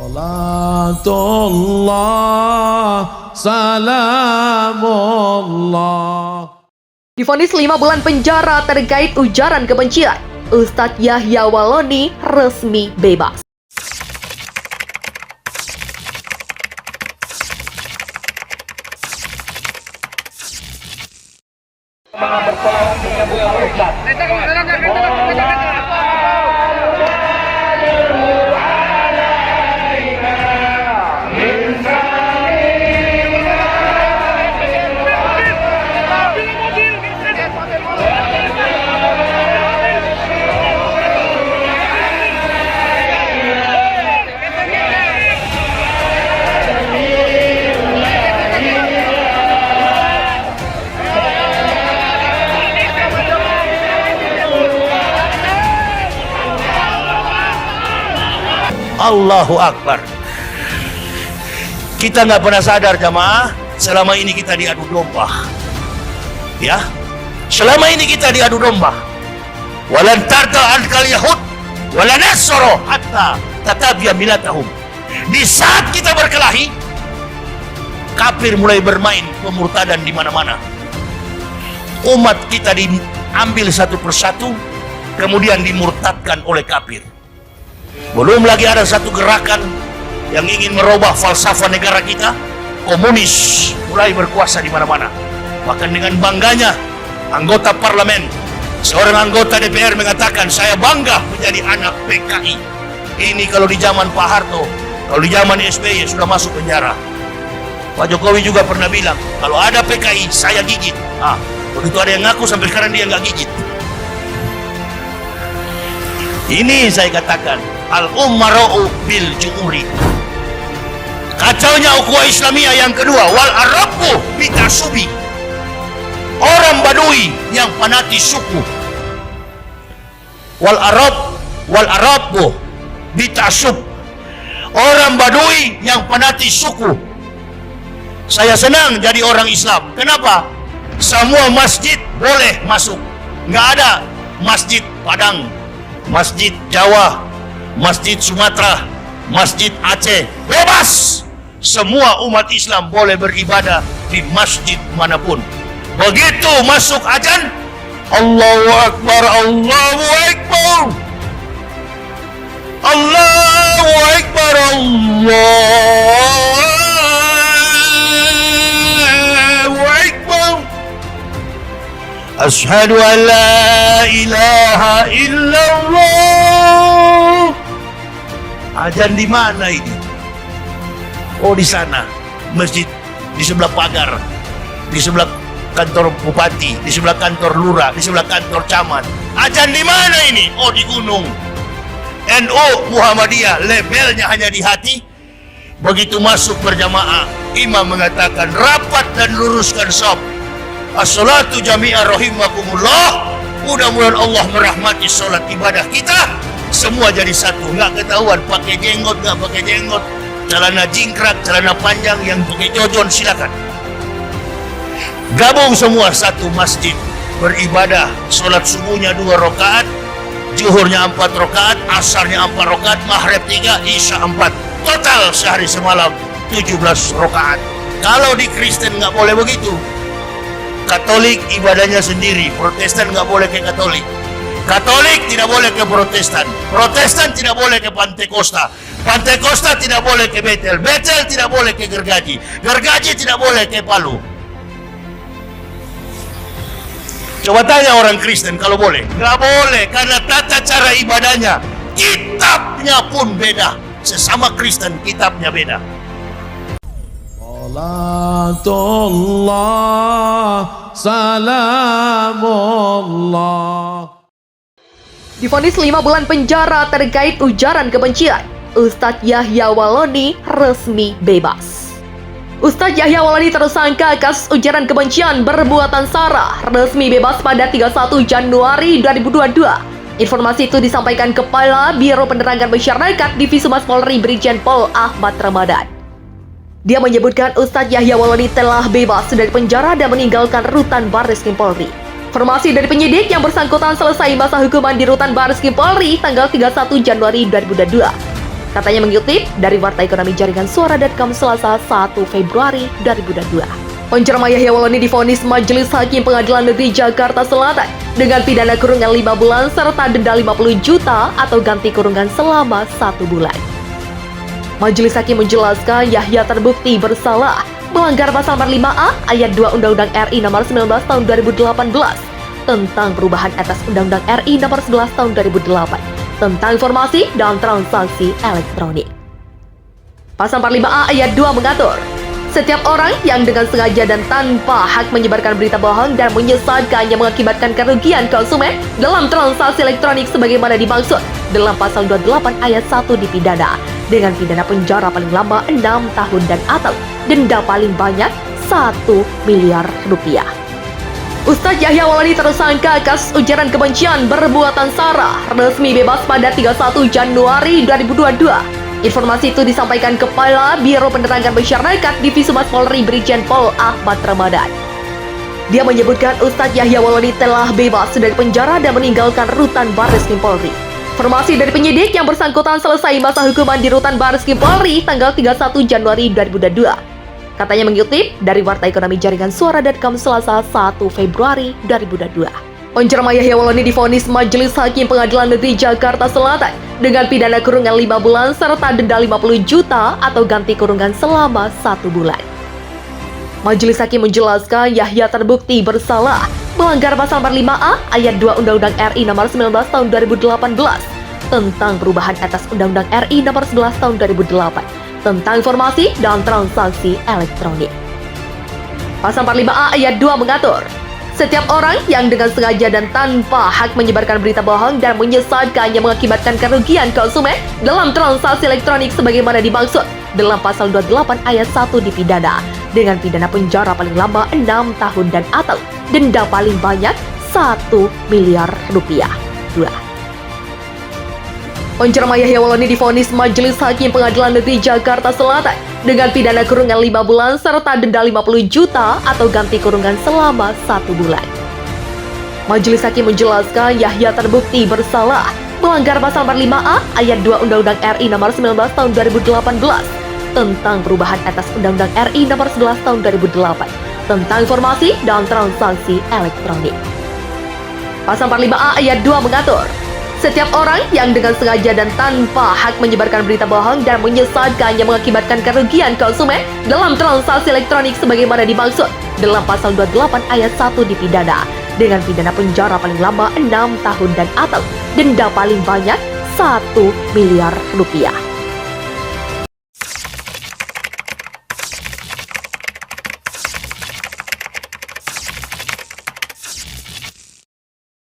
Salatullah, salamullah. Divonis 5 bulan penjara terkait ujaran kebencian, Ustadz Yahya Waloni resmi bebas. Allahu Akbar. Kita nggak pernah sadar jamaah, selama ini kita diadu domba. Ya, selama ini kita diadu domba. Walan tarda al yahud walan nasara hatta tatabiya milatahum. Di saat kita berkelahi, kafir mulai bermain pemurtadan di mana-mana. Umat kita diambil satu persatu, kemudian dimurtadkan oleh kafir. Belum lagi ada satu gerakan yang ingin merubah falsafah negara kita, komunis mulai berkuasa di mana-mana. Bahkan dengan bangganya anggota parlemen, seorang anggota DPR mengatakan, saya bangga menjadi anak PKI. Ini kalau di zaman Pak Harto, kalau di zaman SBY sudah masuk penjara. Pak Jokowi juga pernah bilang, kalau ada PKI saya gigit. Begitu ada yang ngaku sampai sekarang dia nggak gigit. Ini saya katakan al-ummara'u bil jumhuri. Kacaunya ukhuwah Islamiyah yang kedua, wal arabu bitasubi. Orang Badui yang fanatik suku. Wal arabu bitasub. Orang Badui yang fanatik suku. Saya senang jadi orang Islam. Kenapa? Semua masjid boleh masuk. Nggak ada masjid Padang, Masjid Jawa, Masjid Sumatera, Masjid Aceh, bebas. Semua umat Islam boleh beribadah di masjid manapun. Begitu masuk azan, Allahu Akbar, Allahu Akbar, Allahu Akbar, Allahu Akbar. Asyhadu an la ilaha illallah. Azan di mana ini? Oh, di sana. Masjid di sebelah pagar, di sebelah kantor bupati, di sebelah kantor lurah, di sebelah kantor camat. Azan di mana ini? Oh, di gunung. NU Muhammadiyah labelnya hanya di hati. Begitu masuk berjamaah, imam mengatakan rapat dan luruskan shaf. As-salatu jami'an rahimakumullah. Mudah-mudahan Allah merahmati sholat ibadah kita. Semua jadi satu, nggak ketahuan pakai jenggot, nggak pakai jenggot, celana jingkrak, celana panjang, yang pakai jojon silakan. Gabung semua satu masjid, beribadah. Sholat subuhnya 2 rakaat, zuhurnya 4 rakaat, asarnya 4 rakaat, maghrib 3, isya 4. Total sehari semalam 17 rakaat. Kalau di Kristen nggak boleh begitu. Katolik ibadahnya sendiri, Protestan nggak boleh ke Katolik. Katolik tidak boleh ke Protestan. Protestan tidak boleh ke Pantekosta. Pantekosta tidak boleh ke Betel. Betel tidak boleh ke Gergaji. Gergaji tidak boleh ke Palu. Coba tanya orang Kristen kalau boleh. Nggak boleh, karena tata cara ibadahnya, kitabnya pun beda. Sesama Kristen kitabnya beda. Salatullah, salamullah. Divonis 5 bulan penjara terkait ujaran kebencian, Ustadz Yahya Waloni resmi bebas. Ustadz Yahya Waloni tersangka kasus ujaran kebencian bermuatan sara resmi bebas pada 31 Januari 2022. Informasi itu disampaikan Kepala Biro Penerangan Masyarakat Divisi Humas Polri Brigjen Pol Ahmad Ramadan. Dia menyebutkan Ustadz Yahya Waloni telah bebas dari penjara dan meninggalkan rutan Barreskrim Polri. Informasi dari penyidik, yang bersangkutan selesai masa hukuman di rutan Barreskrim Polri tanggal 31 Januari 2022. Katanya mengutip dari Warta Ekonomi Jaringan Suara.com Selasa 1 Februari 2022. Pencerama Yahya Waloni divonis Majelis Hakim Pengadilan Negeri Jakarta Selatan dengan pidana kurungan 5 bulan serta denda 50 juta atau ganti kurungan selama 1 bulan. Majelis Hakim menjelaskan Yahya terbukti bersalah melanggar pasal 45A ayat 2 Undang-Undang RI Nomor 19 Tahun 2018 tentang perubahan atas Undang-Undang RI Nomor 11 Tahun 2008 tentang informasi dan transaksi elektronik. Pasal 45A ayat 2 mengatur, setiap orang yang dengan sengaja dan tanpa hak menyebarkan berita bohong dan menyesatkan yang mengakibatkan kerugian konsumen dalam transaksi elektronik sebagaimana dimaksud dalam pasal 28 ayat 1 dipidana dengan pidana penjara paling lama 6 tahun dan atau denda paling banyak 1 miliar rupiah. Ustadz Yahya Waloni tersangka kasus ujaran kebencian bermuatan sara resmi bebas pada 31 Januari 2022. Informasi itu disampaikan Kepala Biro Penerangan Masyarakat Divisi Humas Polri Brigjen Pol Ahmad Ramadan. Dia menyebutkan Ustadz Yahya Waloni telah bebas dari penjara dan meninggalkan rutan Barreskrim Polri. Informasi dari penyidik yang bersangkutan selesai masa hukuman di rutan Barreskrim Polri tanggal 31 Januari 2022. Katanya mengutip dari Warta Ekonomi Jaringan Suara.com Selasa 1 Februari 2022. Pencerama Yahya Waloni divonis Majelis Hakim Pengadilan Negeri Jakarta Selatan dengan pidana kurungan 5 bulan serta denda 50 juta atau ganti kurungan selama 1 bulan. Majelis Hakim menjelaskan Yahya terbukti bersalah melanggar pasal 45A ayat 2 Undang-Undang RI Nomor 19 Tahun 2018 tentang perubahan atas Undang-Undang RI Nomor 11 Tahun 2008 tentang informasi dan transaksi elektronik. Pasal 45A ayat 2 mengatur, setiap orang yang dengan sengaja dan tanpa hak menyebarkan berita bohong dan menyesatkan yang mengakibatkan kerugian konsumen dalam transaksi elektronik sebagaimana dimaksud dalam pasal 28 ayat 1 dipidana dengan pidana penjara paling lama 6 tahun dan atau denda paling banyak 1 miliar rupiah. 2. Pencerama Yahya Waloni divonis Majelis Hakim Pengadilan Negeri Jakarta Selatan dengan pidana kurungan 5 bulan serta denda 50 juta atau ganti kurungan selama 1 bulan. Majelis Hakim menjelaskan Yahya terbukti bersalah melanggar pasal 45A ayat 2 Undang-Undang RI Nomor 19 Tahun 2018 tentang perubahan atas Undang-Undang RI Nomor 11 Tahun 2008 tentang informasi dan transaksi elektronik. Pasal 45A ayat 2 mengatur, setiap orang yang dengan sengaja dan tanpa hak menyebarkan berita bohong dan menyesatkan yang mengakibatkan kerugian konsumen dalam transaksi elektronik sebagaimana dimaksud dalam pasal 28 ayat 1 dipidana dengan pidana penjara paling lama 6 tahun dan atau denda paling banyak 1 miliar rupiah.